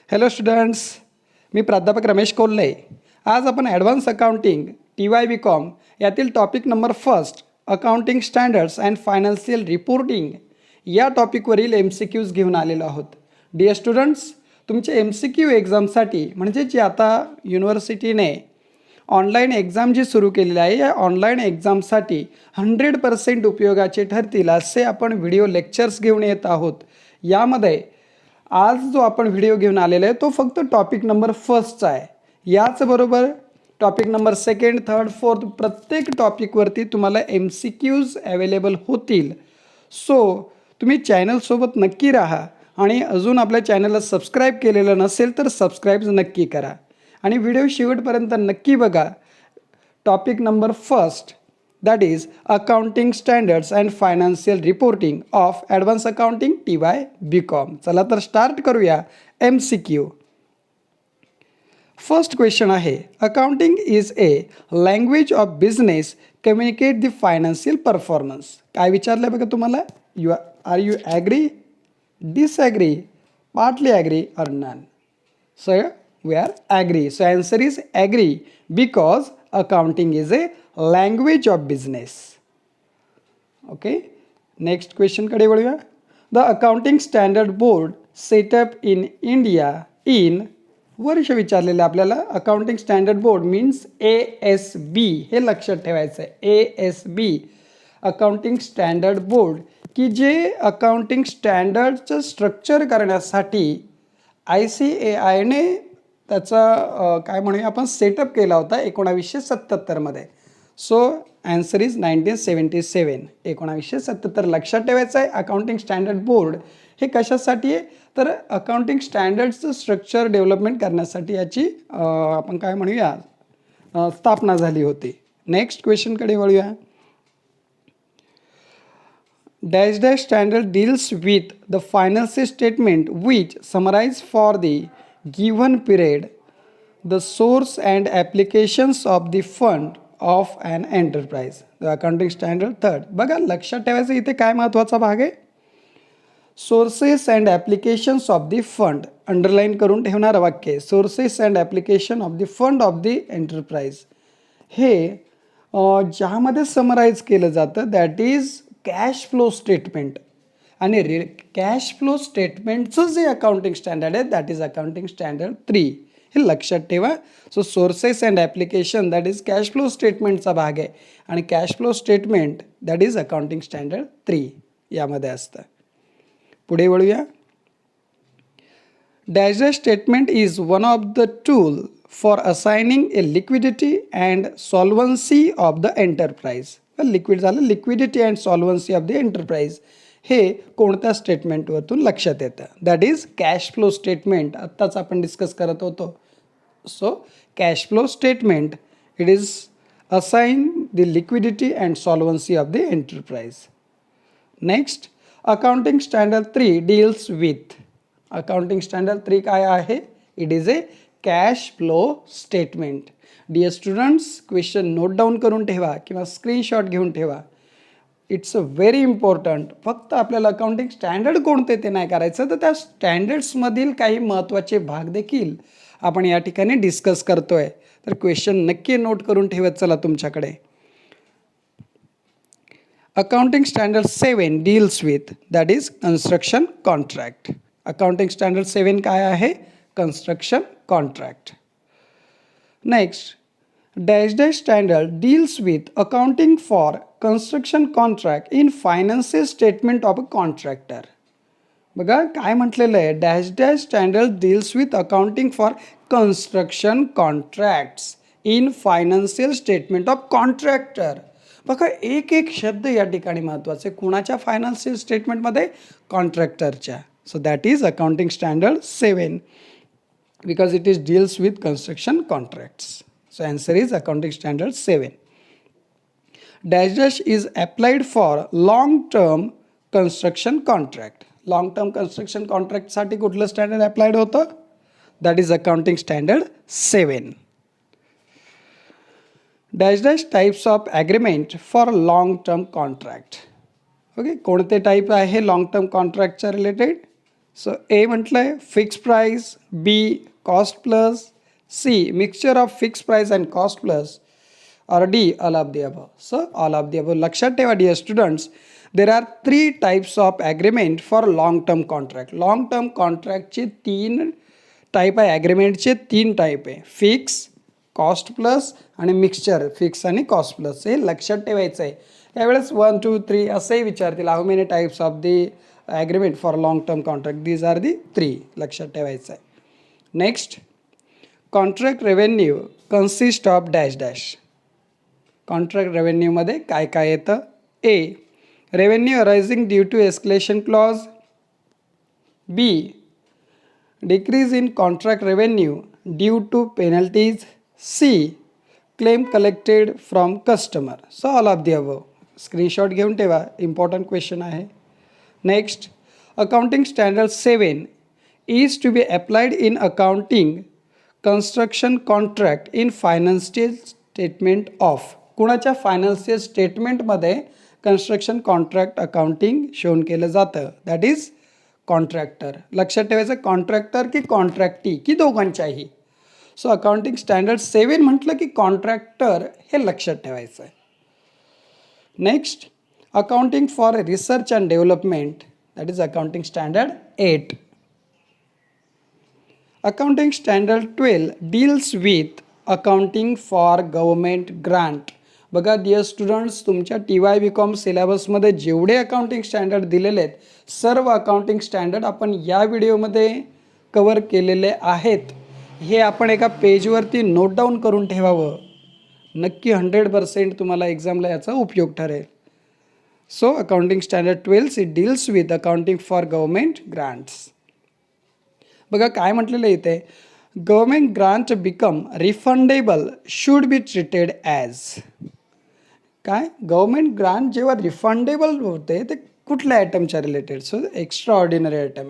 Hello students, मी प्राध्यापक रमेश कोल्हे. आज आपण ॲडव्हान्स अकाउंटिंग TY BCom यातील topic number first accounting standards and financial reporting या टॉपिकवरील MCQs घेऊन आलेलो आहोत. डिअर स्टुडंट्स, तुमचे MCQ एक्झामसाठी म्हणजे जी आता युनिव्हर्सिटीने ऑनलाईन एक्झाम जी सुरू केलेली आहे या ऑनलाईन एक्झामसाठी 100% उपयोगाचे ठरतील असे आपण व्हिडिओ लेक्चर्स घेऊन येत आहोत. यामध्ये आज जो आपण व्हिडिओ घेऊन आलेला आहे तो फक्त टॉपिक नंबर फर्स्टचा आहे. याचबरोबर topic number second, third, fourth प्रत्येक टॉपिकवरती तुम्हाला MCQs अवेलेबल होतील. सो तुम्ही चॅनलसोबत नक्की राहा आणि अजून आपल्या चॅनलला सबस्क्राईब केलेलं नसेल तर सबस्क्राईब नक्की करा आणि व्हिडिओ शेवटपर्यंत नक्की बघा. Topic number first, that is accounting standards and financial reporting of advanced accounting TY BCom. चला तर स्टार्ट करूया MCQ. फर्स्ट क्वेश्चन आहे, accounting is a language of business communicate the financial performance. काय विचारलं बघा तुम्हाला? Are you agree, disagree, partly agree or none? So we are agree. So answer is agree because accounting is a language of business. Okay, next question कडे वळूया. The accounting standard board set up in India in वर्ष विचारलेलं आपल्याला. Accounting standard board means ASB, हे लक्षात ठेवायचं आहे. ASB accounting standard board की जे अकाउंटिंग स्टँडर्डचं स्ट्रक्चर करण्यासाठी ICAIने त्याचा काय म्हणूया आपण सेटअप केला होता 1977मध्ये. So answer is 1977. 1977 लक्षात ठेवायचं आहे. अकाउंटिंग स्टँडर्ड बोर्ड हे कशासाठी आहे तर अकाउंटिंग स्टँडर्डचं स्ट्रक्चर डेव्हलपमेंट करण्यासाठी याची आपण काय म्हणूया स्थापना झाली होती. नेक्स्ट क्वेश्चनकडे वळूया. Dash dash standard deals with the financial statement which summarise for the given period the source and applications of the fund of an enterprise. The accounting standard third. बघा लक्षात ठेवायचं इथे काय महत्त्वाचा भाग आहे. Sources and applications of the fund, underline करून ठेवणारं वाक्य आहे. Sources and application of the fund of the enterprise हे ज्यामध्ये समराईज केलं जातं that is cash flow statement. आणि कॅश फ्लो स्टेटमेंटचं जे अकाउंटिंग स्टँडर्ड आहे दॅट इज अकाउंटिंग स्टँडर्ड 3. हे लक्षात ठेवा. So sources and application that is cash flow स्टेटमेंटचा भाग आहे आणि cash flow statement that is accounting standard 3 यामध्ये असतं. पुढे वळूया. Dash dash statement is one of the tool for assigning a liquidity and solvency of the enterprise. Liquid झालं, liquidity and solvency of the enterprise हे कोणत्या स्टेटमेंटवरतून लक्षात येतं? That is cash flow statement. आत्ताच आपण डिस्कस करत होतो. So cash flow statement it is assign the liquidity and solvency of the enterprise. Next accounting standard 3 deals with. Accounting standard 3 काय आहे? It is a cash flow statement. Dear students, question note down करून ठेवा किंवा screenshot घेऊन ठेवा. It's a very important. फक्त आपल्याला accounting standard कोणते ते नाही करायचं तर त्या स्टँडर्ड्समधील काही महत्त्वाचे भाग देखील आपण या ठिकाणी डिस्कस करतो आहे. तर क्वेश्चन नक्की नोट करून ठेवत चला तुमच्याकडे. Accounting standard 7 deals with that is construction contract. Accounting standard 7 काय आहे? Construction contract. Next dash dash standard deals with accounting for construction contract in financial statement of a contractor. बघा काय म्हटलेलं आहे, dash dash standard deals with accounting for construction contracts in financial statement of contractor. बघा एक एक शब्द या ठिकाणी महत्त्वाचे. कुणाच्या फायनान्शियल स्टेटमेंटमध्ये? कॉन्ट्रॅक्टरच्या. So that is accounting standard 7 because it is deals with construction contracts. So answer is accounting standard 7. Dash dash is applied for long term construction contract. Long term construction contract साठी कुठलं standard applied होतं? That is accounting standard 7. Dash dash types of agreement for long term contract. Okay, कोणते type आहे long term कॉन्ट्रॅक्टच्या related? So A म्हटलं आहे fix price, B cost plus, C mixture of fix price and cost plus, or D, all of the above. So all of the above. लक्षात ठेवा dear students, there are 3 types of agreement for long term contract. Long term contract चे 3 type आहे, ॲग्रीमेंटचे 3 type आहे, fix, cost plus आणि mixture. Fix आणि cost plus हे लक्षात ठेवायचं आहे. त्यावेळेस 1 2 3 असंही विचारतील, how many types of the agreement for long term contract. These are the 3. लक्षात ठेवायचं आहे. Next, contract revenue consist of dash dash. Contract रेव्हेन्यूमध्ये काय काय येतं? A, revenue arising due to escalation clause, B decrease in contract revenue due to penalties, C claim collected from customer. So all of the above. Screenshot घेऊन ठेवा, important question आहे. Next, accounting standard 7 is to be applied in accounting construction contract in financial statement of. कुणाच्या financial स्टेटमेंटमध्ये construction contract accounting shown केलं जातं, that is contractor. लक्षात ठेवायचं, contractor की कॉन्ट्रॅक्टी की दोघांच्याही. सो अकाउंटिंग स्टँडर्ड 7 म्हटलं की कॉन्ट्रॅक्टर हे लक्षात ठेवायचं आहे. Next, accounting for research and development, that is accounting standard 8. Accounting standard 12 deals with accounting for government grant. बघा डिअर स्टुडंट्स, तुमच्या TY-BCom सिलेबसमध्ये जेवढे अकाउंटिंग स्टँडर्ड दिलेले आहेत, सर्व अकाउंटिंग स्टँडर्ड आपण या व्हिडिओमध्ये कवर केलेले आहेत. हे आपण एका पेजवरती नोट डाऊन करून ठेवावं. नक्की 100% तुम्हाला एक्झामला याचा उपयोग ठरेल. So accounting standard 12 it deals with accounting for government grants. बघा काय म्हटलेलं इथे, government grant become refundable should be treated as. काय, गव्हर्मेंट ग्रांट जेव्हा रिफंडेबल होते ते कुठल्या आयटमच्या रिलेटेड? So extraordinary item.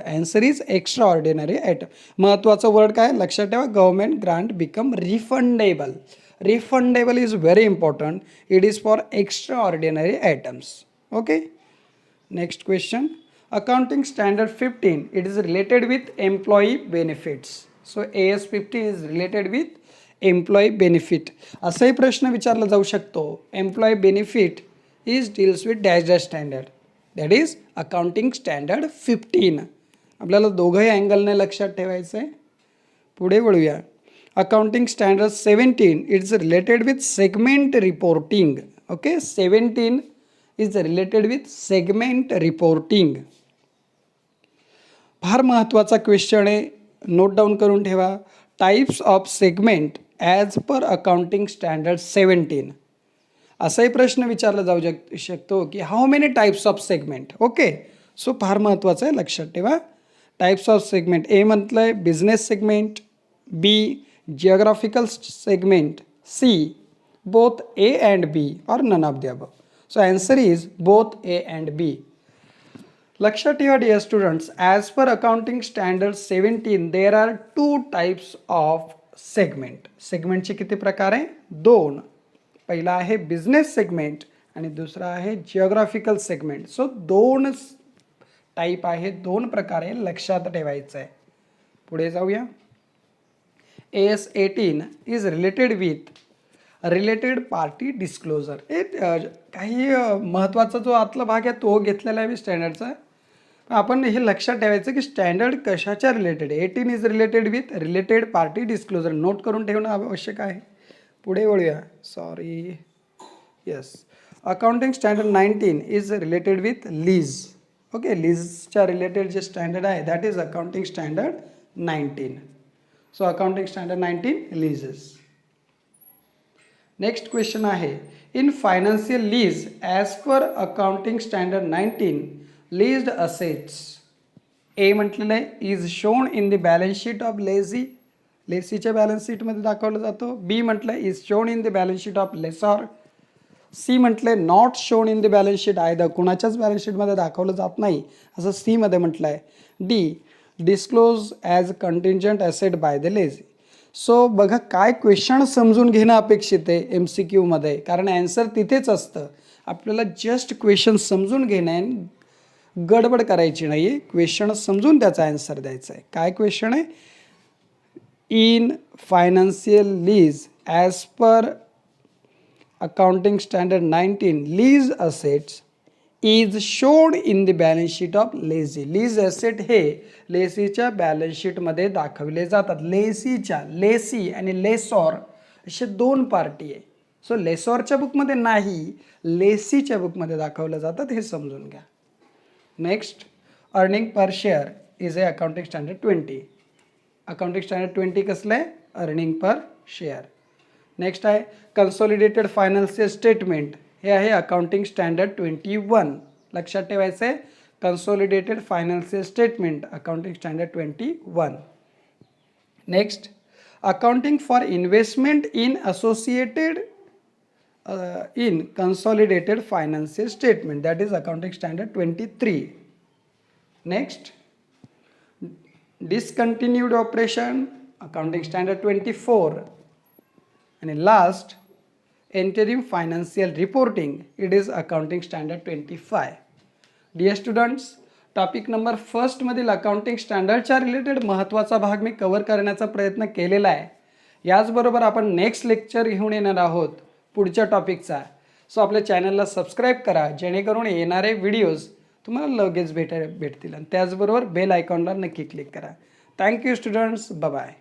Answer is extraordinary item. महत्त्वाचं वर्ड काय लक्षात ठेवा, government grant become refundable. Refundable is very important. It is for extraordinary items. Okay. Next question, accounting standard 15 it is related with employee benefits. So AS 15 is related with employee benefit. असाही प्रश्न विचारला जाऊ शकतो. Employee benefit is deals with dash dash standard, that is accounting standard 15. आपल्याला दोघंही अँगलने लक्षात ठेवायचं आहे. पुढे वळूया. Accounting standard 17 it's related with segment reporting. Okay, 17 is related with segment reporting. फार महत्त्वाचा क्वेश्चन आहे, नोट डाऊन करून ठेवा. Types of segment as per accounting standard 17. असाही प्रश्न विचारला जाऊ शकतो की how many types of segment. Okay, so फार महत्त्वाचं आहे, लक्षात ठेवा. टाईप्स ऑफ सेगमेंट, ए म्हटलं आहे business segment, B geographical segment, C both A and B or none of the above. So answer is both A and B. लक्षात ठेवा dear students, as per accounting standard 17 there are 2 types of segment. सेगमेंटचे किती प्रकार आहे? 2. पहिला आहे business segment आणि दुसरा आहे जिओग्राफिकल सेगमेंट. सो 2 टाईप आहे, 2 प्रकार आहे, लक्षात ठेवायचं आहे. पुढे जाऊया. AS 18 is related with related party disclosure. हे काही महत्त्वाचा जो आतला भाग आहे तो घेतलेला आहे स्टँडर्डचा. आपण हे लक्षात ठेवायचं की स्टँडर्ड कशाच्या रिलेटेड आहे. 18 is related with related party disclosure. Note करून ठेवणं आवश्यक आहे. पुढे वळूया. Sorry, yes. Accounting standard 19 is related with lease. Okay, लीजच्या रिलेटेड जे स्टँडर्ड आहे that is accounting standard 19. So accounting standard 19 leases. Next question आहे, in financial lease as per accounting standard 19 leased assets. A म्हटलेलं आहे is shown in the balance sheet of lessee. लेसीच्या balance शीटमध्ये दाखवलं जातो. बी म्हटलं is shown in the balance sheet of lessor. C म्हटलंय not shown in the balance sheet either. कुणाच्याच balance शीटमध्ये दाखवलं जात नाही असं सी मध्ये म्हटलं आहे. D disclose as contingent asset by the lessee. So बघा काय क्वेश्चन समजून घेणं अपेक्षित आहे MCQमध्ये, कारण ॲन्सर तिथेच असतं. आपल्याला जस्ट क्वेश्चन समजून घेणं गडबड करायची नाही आहे, क्वेश्चन समजून त्याचा आन्सर द्यायचा आहे. काय क्वेश्चन आहे? In financial lease as per accounting standard 19 lease assets is showed in the balance sheet of Lacey. Lease asset हे लेसीच्या बॅलन्स शीटमध्ये दाखवले जातात. लेसी आणि लेसॉर असे दोन पार्टी आहे. सो लेसॉरच्या बुकमध्ये नाही, लेसीच्या बुकमध्ये दाखवलं जातात, हे समजून घ्या. Next, earning per share is a accounting standard 20. Accounting standard 20 कसलं आहे? Earning per share. नेक्स्ट आहे कन्सॉलिडेटेड फायनान्शियल स्टेटमेंट, हे आहे अकाउंटिंग स्टँडर्ड 21. लक्षात ठेवायचं आहे, consolidated financial statement accounting standard 21. Next, accounting for investment in associated in consolidated financial statement, that is accounting standard 23. Next, discontinued operation accounting standard 24. आणि last, interim financial reporting, it is accounting standard 25. Dear students, topic number फर्स्टमधील accounting स्टँडर्डच्या related महत्त्वाचा भाग मी cover करण्याचा प्रयत्न केलेला आहे. याचबरोबर आपण नेक्स्ट लेक्चर घेऊन येणार आहोत पुढच्या टॉपिकचा. सो आपल्या चॅनलला सबस्क्राईब करा, जेणेकरून येणारे व्हिडिओज तुम्हाला लगेच भेटतील. आणि त्याचबरोबर बेल आयकॉनला नक्की क्लिक करा. Thank you students, bye.